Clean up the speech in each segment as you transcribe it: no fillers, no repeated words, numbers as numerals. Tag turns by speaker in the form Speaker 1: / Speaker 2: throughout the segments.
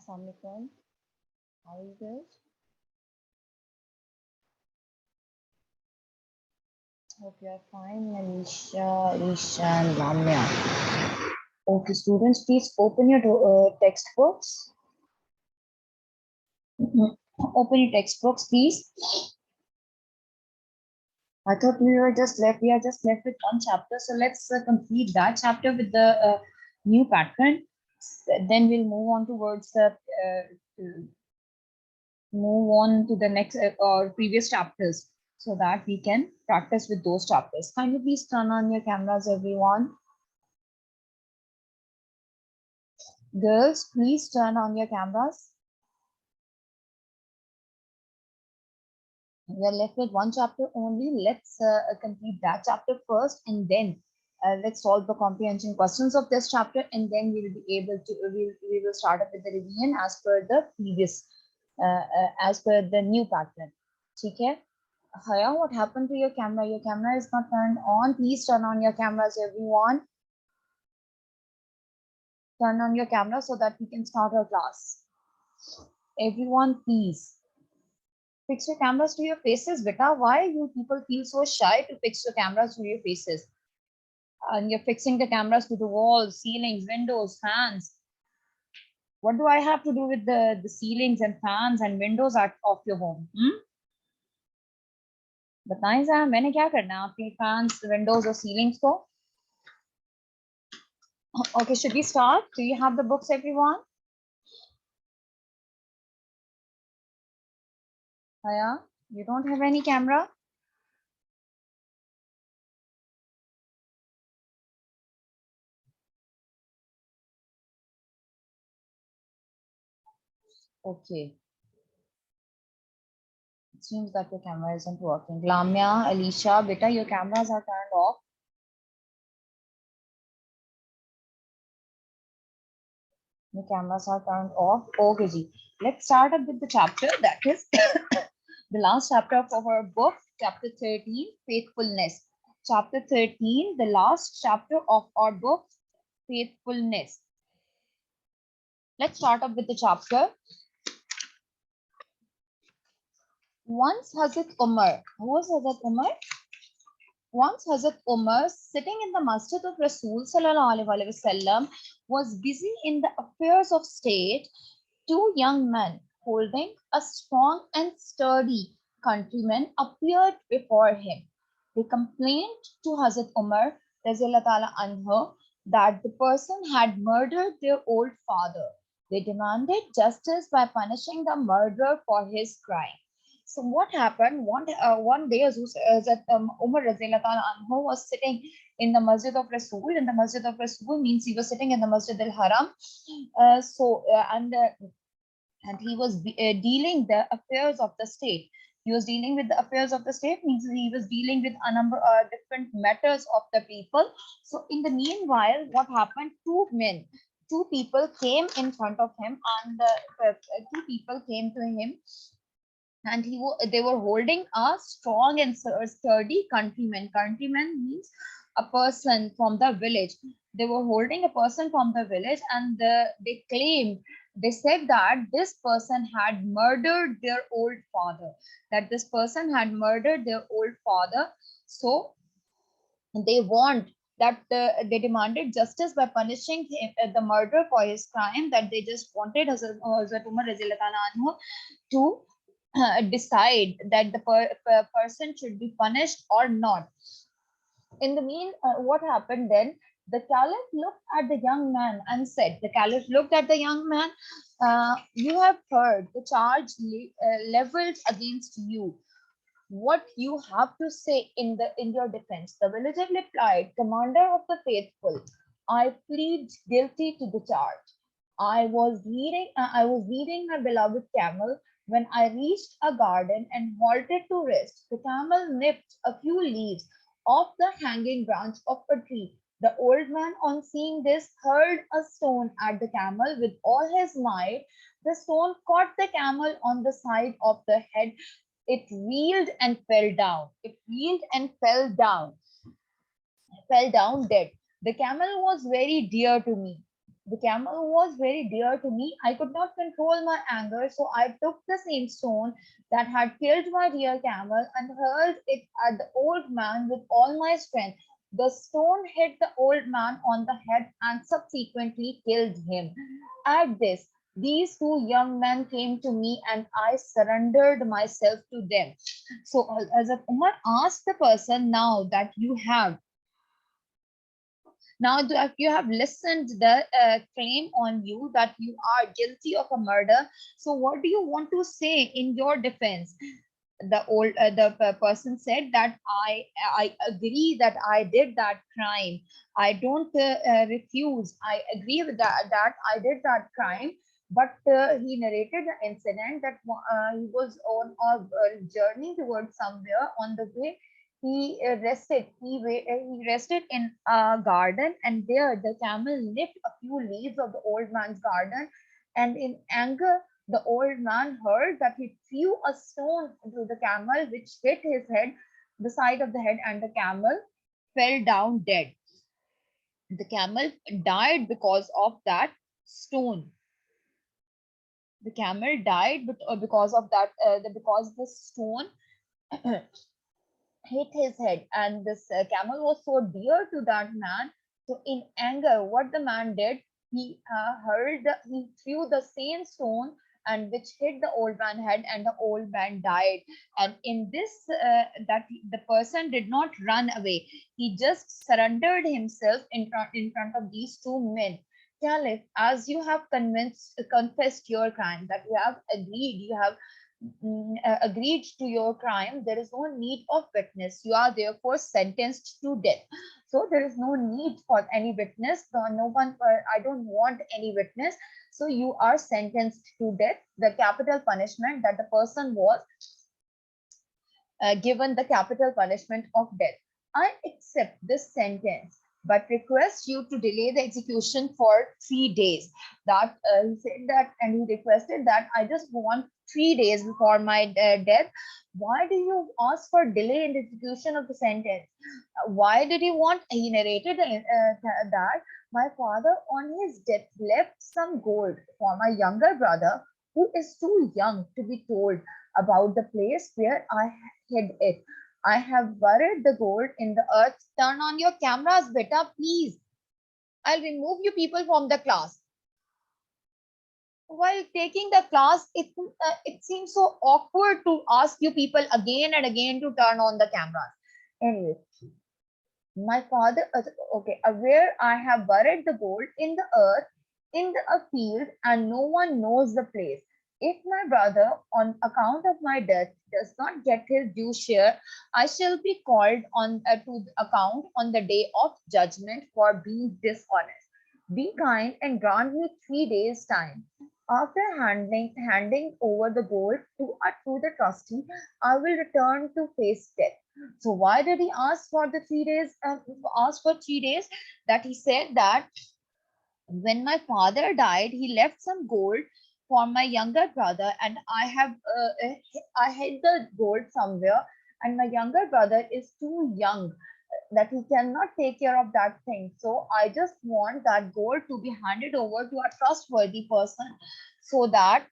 Speaker 1: Assalamu alaikum. How are you guys? Hope you are fine, Manisha, Isha, and Lamya. Okay, students, please open your textbooks. Open your textbooks, please. I thought we are just left with one chapter, so let's complete that chapter with the new pattern. Then we'll move on to the next or previous chapters so that we can practice with those chapters. Kindly please turn on your cameras, everyone. Girls, please turn on your cameras. We are left with one chapter only. Let's complete that chapter first, and then let's solve the comprehension questions of this chapter, and then we will be able to we will start up with the revision as per the previous as per the new pattern. Okay. Haya, what happened to your camera? Your camera is not turned on. Please turn on your cameras, everyone. Turn on your camera so that we can start our class. Everyone, please. Fix your cameras to your faces, beta. Why you people feel so shy to fix your cameras to your faces? And you're fixing the cameras to the walls, ceilings, windows, fans. What do I have to do with the ceilings and fans and windows of your home? बताएं जरा मैंने क्या करना है आपके fans, windows और ceilings को? Okay, should we start? Do you have the books, everyone? Haya, you don't have any camera? Okay. It seems that your camera isn't working. Lamia, Alicia, beta, your cameras are turned off. The cameras are turned off. Okay, ji. Let's start up with the chapter that is the last chapter of our book, chapter 13, Faithfulness. Chapter 13, the last chapter of our book, Faithfulness. Let's start up with the chapter. Once Hazrat Umar, who was Hazrat Umar? Once Hazrat Umar, sitting in the masjid of Rasul sallallahu alaihi wasallam, was busy in the affairs of state. Two young men holding a strong and sturdy countryman appeared before him. They complained to Hazrat Umar anhu, that the person had murdered their old father. They demanded justice by punishing the murderer for his crime. So what happened? One day, Umar anhu was sitting in the Masjid of Rasul. In the Masjid of Rasul means he was sitting in the Masjid al-Haram. And he was dealing the affairs of the state. He was dealing with the affairs of the state means he was dealing with a number of different matters of the people. So in the meanwhile, what happened? Two people came in front of him, and two people came to him, and they were holding a strong and sturdy countryman. Countryman means a person from the village. They were holding a person from the village, and they said that this person had murdered their old father. So they demanded justice by punishing him, the murderer for his crime. That they just wanted Hazrat Umar to decide that the person should be punished or not. In the what happened then? The Caliph looked at the young man and said, the Caliph looked at the young man, you have heard the charge leveled against you. What you have to say in your defense? The villager replied, Commander of the faithful, I plead guilty to the charge. I was leading my beloved camel when I reached a garden and halted to rest. The camel nipped a few leaves off the hanging branch of a tree. The old man, on seeing this, hurled a stone at the camel with all his might. The stone caught the camel on the side of the head. It reeled and fell down. Fell down dead. The camel was very dear to me. The camel was very dear to me. I could not control my anger, so I took the same stone that had killed my dear camel and hurled it at the old man with all my strength. The stone hit the old man on the head and subsequently killed him. At this, these two young men came to me and I surrendered myself to them. So, as Umar asked the person, now that you have now that you have listened the claim on you that you are guilty of a murder, so what do you want to say in your defense? The person said that I agree that I did that crime. I don't refuse. I agree with that I did that crime. But he narrated the incident that he was on a journey towards somewhere. On the way, he rested in a garden, and there the camel nipped a few leaves of the old man's garden, and in anger the old man heard that he threw a stone to the camel, which hit his head, the side of the head, and the camel fell down dead. The camel died because of that stone. The camel died because of that, because the stone hit his head, and this camel was so dear to that man. So, in anger, what the man did, he threw the same stone and which hit the old man head, and the old man died. And in this, the person did not run away; he just surrendered himself in front of these two men. Caliph, as you have confessed your crime, that you have agreed to your crime, there is no need of witness. You are therefore sentenced to death. So there is no need for any witness. No one, I don't want any witness. So you are sentenced to death. The capital punishment that the person was given the capital punishment of death. I accept this sentence, but request you to delay the execution for 3 days. That he said that, and he requested that I just want 3 days before my death. Why do you ask for delay in the execution of the sentence? Why did he want? He narrated that my father on his death left some gold for my younger brother, who is too young to be told about the place where I hid it. I have buried the gold in the earth. Turn on your cameras, beta, please. I'll remove you people from the class. While taking the class, it seems so awkward to ask you people again and again to turn on the cameras. Anyway, my father, okay, where I have buried the gold in the earth, in a field, and no one knows the place. If my brother, on account of my death, does not get his due share, I shall be called on to account on the day of judgment for being dishonest. Be kind and grant me 3 days' time. After handing over the gold to the trustee, I will return to face death. So why did he ask for the 3 days? Ask for 3 days. That he said that when my father died, he left some gold for my younger brother, and I hid the gold somewhere, and my younger brother is too young that he cannot take care of that thing. So I just want that gold to be handed over to a trustworthy person, so that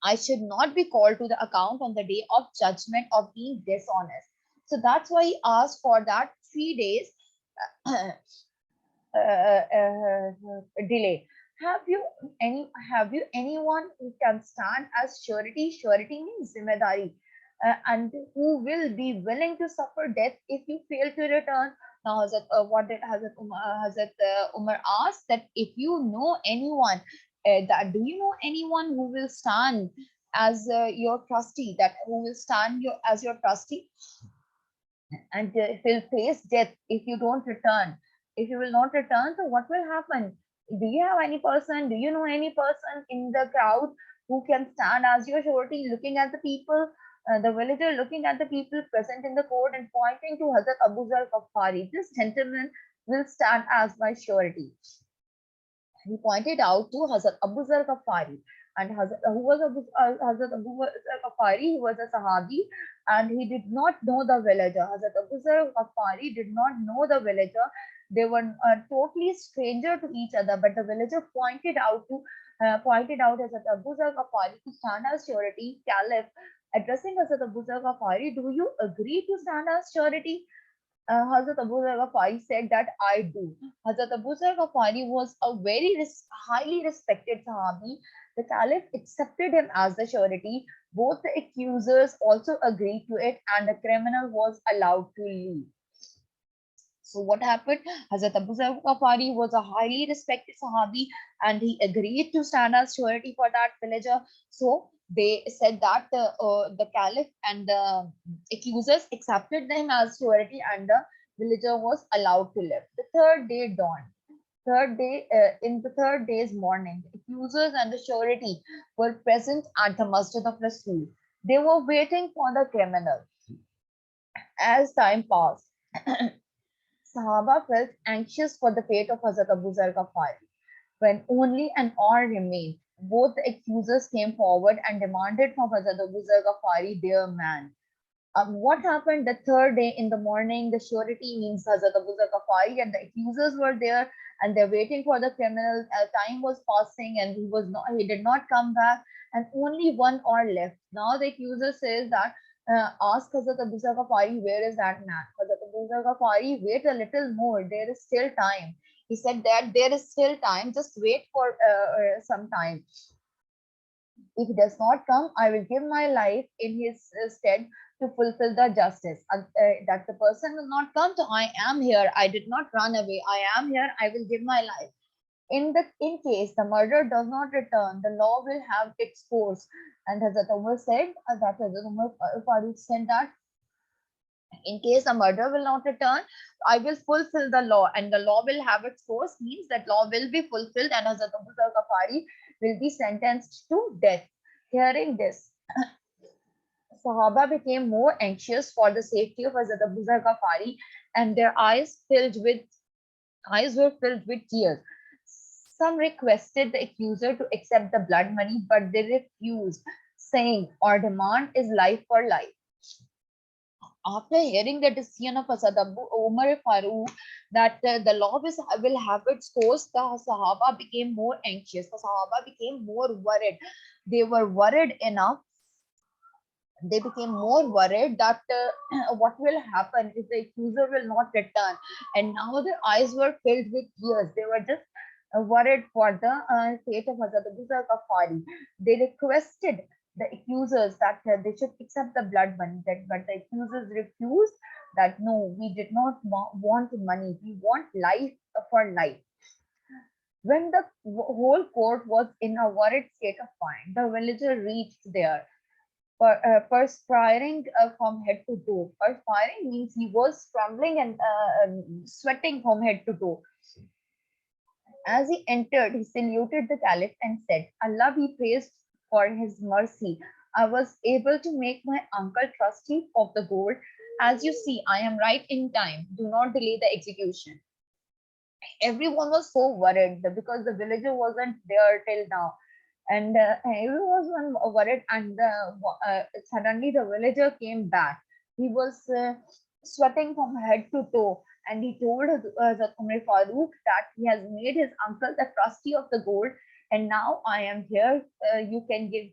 Speaker 1: I should not be called to the account on the day of judgment of being dishonest. So that's why he asked for that 3 days delay. Have you have you anyone who can stand as surety? Surety means zimmedari, and who will be willing to suffer death if you fail to return. Now, what did Hazrat Umar asked, that if you know anyone, do you know anyone who will stand as your trustee, that who will stand as your trustee, and will face death if you don't return. If you will not return, so what will happen? Do you have any person? Do you know any person in the crowd who can stand as your surety, looking at the people, the villager looking at the people present in the court and pointing to Hazrat Abu Zar Ghaffari? This gentleman will stand as my surety. He pointed out to Hazrat Abu Zar Ghaffari. And Hazrat Abu Zar Ghaffari, he was a Sahabi, and he did not know the villager. Hazrat Abu Zar Ghaffari did not know the villager, They were totally stranger to each other, but the villager pointed out Hazrat Abu Zar Ghafari to stand as surety. Caliph, addressing Hazrat Abu Zar Ghafari, do you agree to stand as surety? Hazrat Abu Zar Ghafari said that I do. Hazrat Abu Zar Ghafari was a very highly respected Sahabi. The Caliph accepted him as the surety. Both the accusers also agreed to it, and the criminal was allowed to leave. So what happened? Hazrat Abu Zar Ghafari was a highly respected Sahabi, and he agreed to stand as surety for that villager. So they said that the Caliph and the accusers accepted him as surety, and the villager was allowed to live. The third day dawned. In the third day's morning, the accusers and the surety were present at the Masjid of Rasul. They were waiting for the criminal. As time passed, Sahaba felt anxious for the fate of Hazrat Abu Zar Ghafari. When only an hour remained, both the accusers came forward and demanded from Hazrat Abu Zar Ghafari their man. What happened the third day in the morning? The surety means Hazrat Abu Zar Ghafari and the accusers were there, and they're waiting for the criminal. Time was passing and he did not come back, and only 1 hour left. Now the accuser says that ask Hazrat Abu Zar Ghafari, where is that man? Hazrat Abu Zar Ghafari, wait a little more. There is still time. He said that there is still time. Just wait for some time. If he does not come, I will give my life in his stead to fulfill the justice. That the person will not come, so I am here. I did not run away. I am here. I will give my life. In case the murderer does not return, the law will have its course. And Hazrat Umar said that Hazrat Umar Farooq said that in case the murderer will not return, I will fulfill the law, and the law will have its course. Means that law will be fulfilled, and Hazrat Abu Zar Ghafari will be sentenced to death. Hearing this, Sahaba became more anxious for the safety of Hazrat Abu Zar Ghafari, and their eyes were filled with tears. Some requested the accuser to accept the blood money, but they refused, saying, our demand is life for life. After hearing the decision of Hazrat Abu Umar Farooq that the law will have its course, the Sahaba became more anxious. The Sahaba became more worried. They were worried enough. They became more worried that what will happen if the accuser will not return. And now their eyes were filled with tears. They were just worried for the fate of Hazrat Abu Zar Ghafari. They requested the accusers that they should accept the blood money, but the accusers refused. That no, we did not want money, we want life for life. When the whole court was in a worried state of mind, the villager reached there, perspiring from head to toe. Perspiring means he was trembling and sweating from head to toe. As he entered, he saluted the Caliph and said, Allah be praised for his mercy. I was able to make my uncle trustee of the gold. As you see, I am right in time. Do not delay the execution. Everyone was so worried because the villager wasn't there till now. And everyone was worried, and suddenly the villager came back. He was sweating from head to toe, and he told Hazrat Umar Farooq that he has made his uncle the trustee of the gold, and now I am here. You can give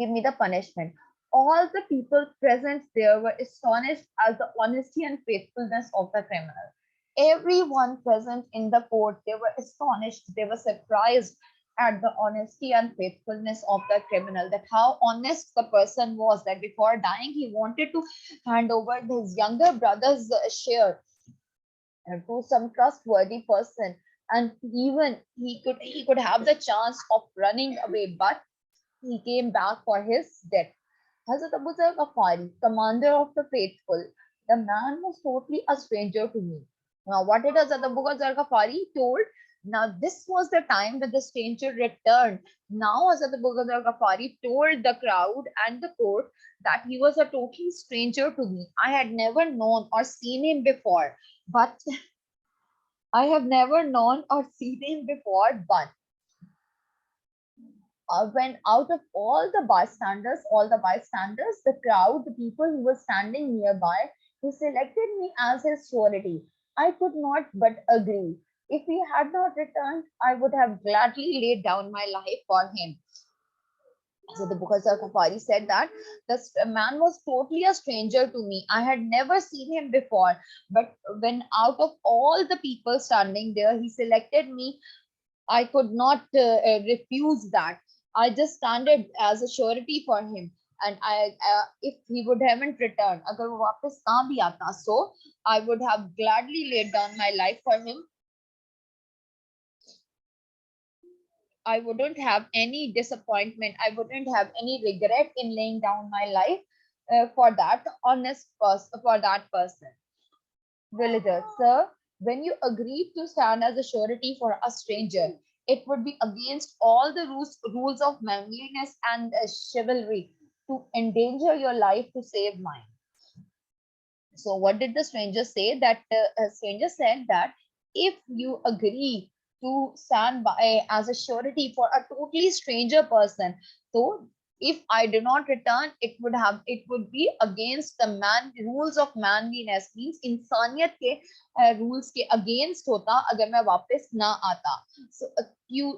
Speaker 1: me the punishment. All the people present there were astonished at the honesty and faithfulness of the criminal. Everyone present in the court, they were astonished, they were surprised at the honesty and faithfulness of the criminal, that how honest the person was, that before dying he wanted to hand over his younger brother's share to some trustworthy person, and even he could have the chance of running away, but he came back for his death. Hazrat Abu Zar Ghafari, commander of the faithful, the man was totally a stranger to me. Now, what did Hazrat Abu Zar Ghafari told? Now, this was the time that the stranger returned. Now, Hazrat Abu Zar Ghafari told the crowd and the court that he was a total stranger to me. I had never known or seen him before, but I have never known or seen him before, but when out of all the bystanders, the crowd, the people who were standing nearby, He selected me as his surety. I could not but agree. If he had not returned, I would have gladly laid down my life for him. So the Bukhari Kafari said that this man was totally a stranger to me. I had never seen him before. But when out of all the people standing there, he selected me, I could not refuse that. I just standed as a surety for him. And if he would haven't returned, agar wo वापस ना भी आता, so I would have gladly laid down my life for him. I wouldn't have any disappointment. I wouldn't have any regret in laying down my life for that honest person, for that person. Villager, sir, when you agreed to stand as a surety for a stranger, it would be against all the rules of manliness and chivalry to endanger your life to save mine. So what did the stranger say? That stranger said that if you agree to stand by as a surety for a totally stranger person, so if I do not return, it would be against the rules of manliness, means इंसानियत के rules के against होता अगर मैं वापस ना आता. So you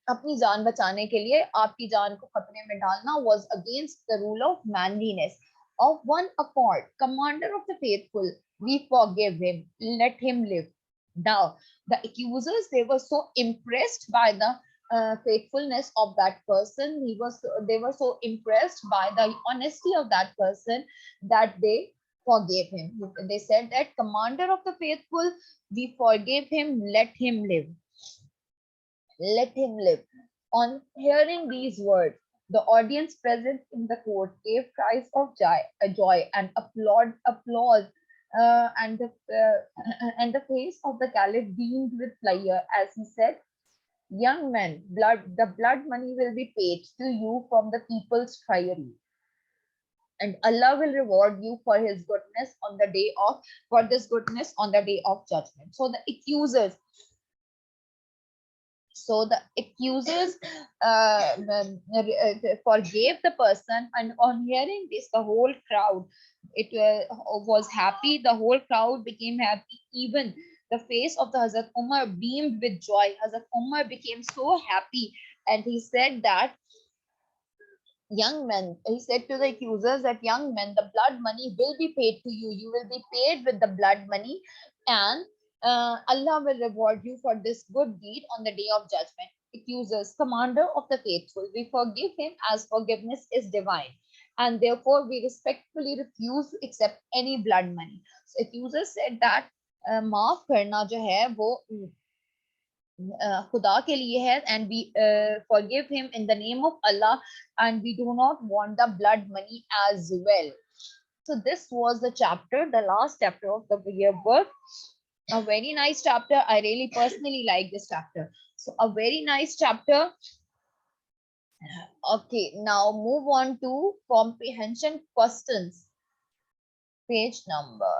Speaker 1: अपनी जान बचाने के लिए आपकी जान को खतरे में डालना was against the rule of manliness. Of one accord, commander of the faithful, we forgive him, let him live. Now, the accusers, they were so impressed by the faithfulness of that person. They were so impressed by the honesty of that person that they forgave him. They said that commander of the faithful, we forgive him, let him live. Let him live. On hearing these words, the audience present in the court gave cries of joy and applause, and the face of the caliph beamed with pleasure as he said, "Young men, the blood money will be paid to you from the people's treasury, and Allah will reward you for His goodness on the day of for this goodness on the day of judgment." So the accusers forgave the person, and on hearing this, the whole crowd was happy. The whole crowd became happy. Even the face of the Hazrat Umar beamed with joy. Hazrat Umar became so happy, and he said that young men, he said to the accusers that young men, the blood money will be paid to you. You will be paid with the blood money, and Allah will reward you for this good deed on the day of judgment. Accusers, commander of the faithful, we forgive him as forgiveness is divine, and therefore we respectfully refuse to accept any blood money. So accusers said that माफ करना जो है वो खुदा के लिए है, and we forgive him in the name of Allah, and we do not want the blood money as well. So this was the chapter, the last chapter of the yearbook. A very nice chapter. I really personally like this chapter. So a very nice chapter. Okay, now move on to comprehension questions. Page number,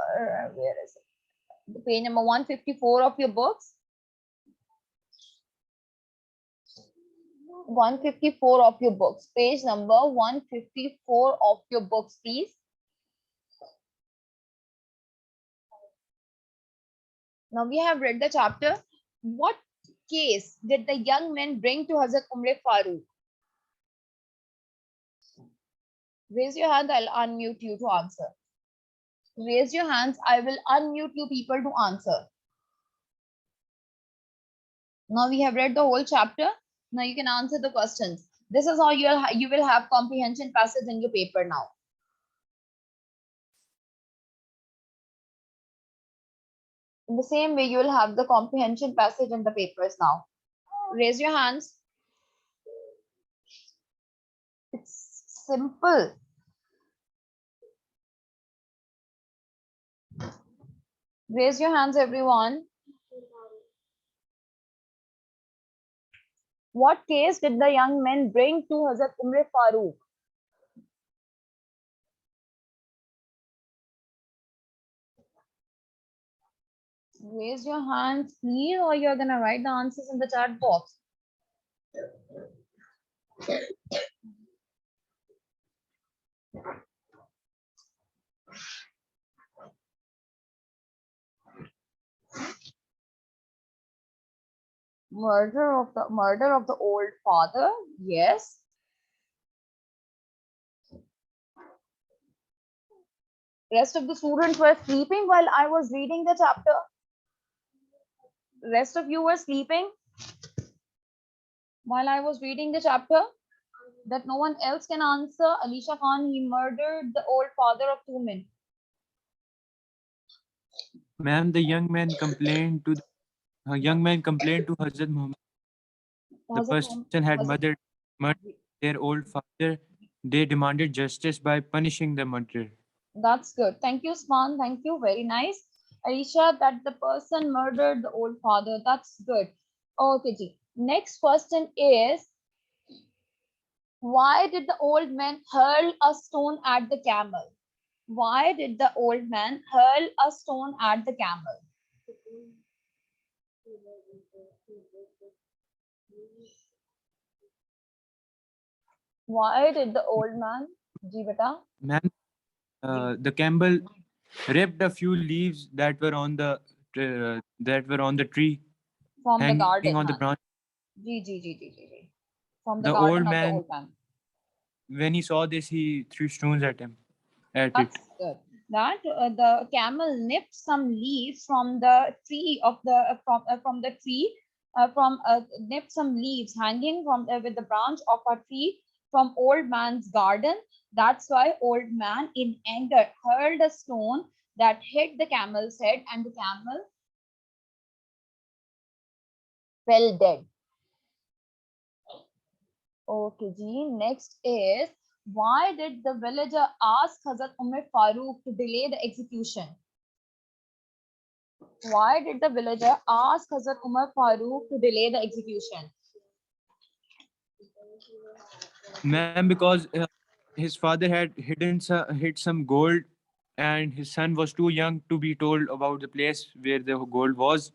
Speaker 1: where is it? Page number 154 of your books. 154 of your books. Page number 154 of your books, please. Now we have read the chapter. What case did the young men bring to Hazrat Umar Farooq? Raise your hand, I'll unmute you to answer. Raise your hands, I will unmute you people to answer. Now we have read the whole chapter. Now you can answer the questions. This is how you will have comprehension passage in your paper now. In the same way, you will have the comprehension passage in the papers now. Raise your hands. It's simple. Raise your hands, everyone. What case did the young men bring to Hazrat Umar Farooq? Raise your hands, please, or you're gonna write the answers in the chat box. Murder of the old father. Yes. Rest of the students were sleeping while I was reading the chapter. Rest of you were sleeping while I was reading the chapter. That no one else can answer. Alisha Khan, he murdered the old father of two men.
Speaker 2: Ma'am, the young man complained to Hazrat Muhammad. The person had murdered their old father. They demanded justice by punishing the murderer.
Speaker 1: That's good. Thank you, Sman. Thank you. Very nice. Aisha, that the person murdered the old father. That's good. Okay, ji. Next question is, why did the old man hurl a stone at the camel? Why did the old man hurl a stone at the camel? Why did the old man, ji beta?
Speaker 2: Ma'am, the camel ripped a few leaves that were on the tree,
Speaker 1: From the
Speaker 2: hanging
Speaker 1: garden,
Speaker 2: on the
Speaker 1: huh?
Speaker 2: branch.
Speaker 1: Ji. From the
Speaker 2: The old
Speaker 1: garden of the
Speaker 2: man,
Speaker 1: old man.
Speaker 2: when he saw this, he threw stones at it.
Speaker 1: That's good. That the camel nipped some leaves from the tree of the from the tree from nipped some leaves hanging from with the branch of a tree from old man's garden. That's why old man in anger hurled a stone that hit the camel's head and the camel fell dead. Okay, Ji. Next is, why did the villager ask Hazrat Umar Farooq to delay the execution? Why did the villager ask Hazrat Umar Farooq to delay the execution?
Speaker 2: Ma'am, because his father had hid some gold, and his son was too young to be told about the place where the gold was.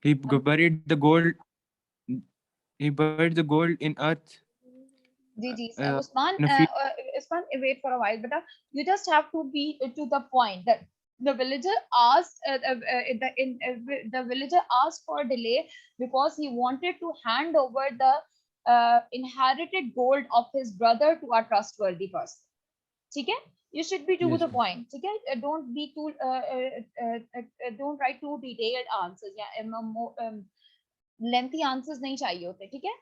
Speaker 2: He buried the gold. He buried the gold in earth.
Speaker 1: Ji,
Speaker 2: In a field.
Speaker 1: Usman, wait for a while, but you just have to be to the point that the villager asked the villager asked for a delay because he wanted to hand over the inherited gold of his brother to a trustworthy person. ठीक है? You should be to
Speaker 2: Yes,
Speaker 1: the
Speaker 2: ma'am.
Speaker 1: point. ठीक है? Don't be too don't write too detailed answers. Lengthy answers नहीं चाहिए होते. ठीक है?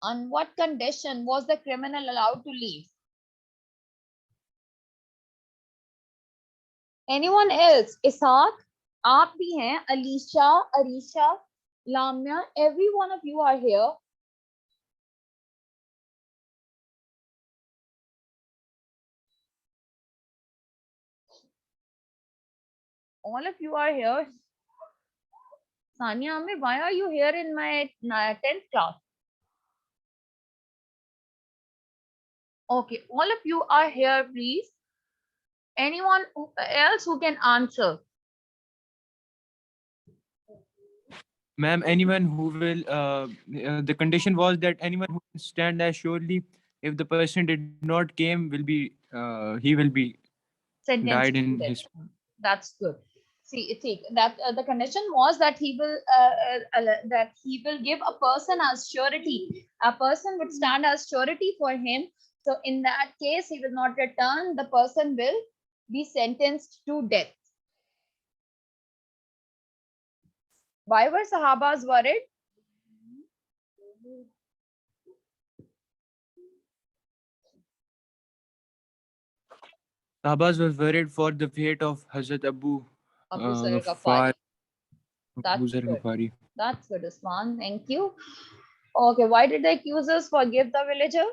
Speaker 1: On what condition was the criminal allowed to leave? Anyone else? Isaac, आप भी हैं, Alicia, Arisha, Lamia, every one of you are here. All of you are here. Sania, Ami, why are you here in my 10th class? Okay, all of you are here, please. Anyone else who can answer?
Speaker 2: Ma'am, anyone who will. The condition was that anyone who can stand as surely, if the person did not came, will be. He will be
Speaker 1: Sentenced
Speaker 2: died
Speaker 1: to
Speaker 2: in
Speaker 1: death.
Speaker 2: his.
Speaker 1: That's good. See that the condition was that he will give a person as surety. A person would stand as surety for him. So in that case, he will not return. The person will be sentenced to death. Why were Sahabas worried?
Speaker 2: Sahabas was worried for the fate of Hazrat
Speaker 1: Abu Zar
Speaker 2: Ghaffar.
Speaker 1: Ghafari. That's
Speaker 2: Zar
Speaker 1: good.
Speaker 2: Ghafari.
Speaker 1: That's good, Usman. Thank you. Okay, why did the accusers forgive the villager?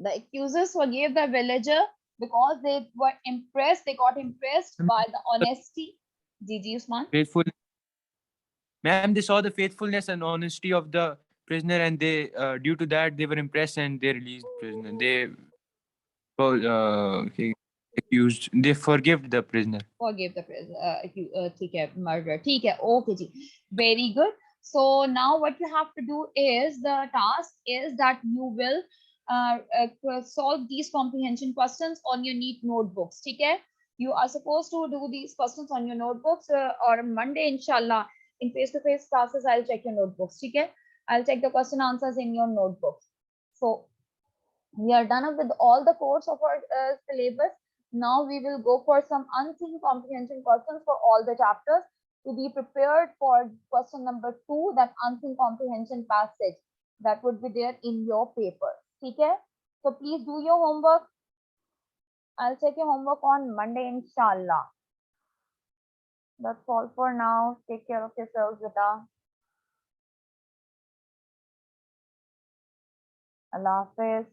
Speaker 1: The accusers forgave the villager because they were impressed, they got impressed by the honesty. Gigi Usman.
Speaker 2: Faithful. Ma'am, they saw the faithfulness and honesty of the prisoner, and they, due to that, they were impressed and they released the prisoner. They forgave the prisoner.
Speaker 1: Forgive the murder. Okay, ji. Very good. So now what you have to do is, the task is that you will solve these comprehension questions on your NEET notebooks. ठीक है? You are supposed to do these questions on your notebooks, or Monday, inshallah, in face-to-face classes, I'll check your notebooks. ठीक है? I'll check the question answers in your notebooks. So we are done up with all the course of our syllabus. Now we will go for some unseen comprehension questions for all the chapters. To be prepared for question number 2, that unseen comprehension passage that would be there in your paper. Okay? So please do your homework. I'll check your homework on Monday, inshallah. That's all for now. Take care of yourselves, beta. Allah Hafiz.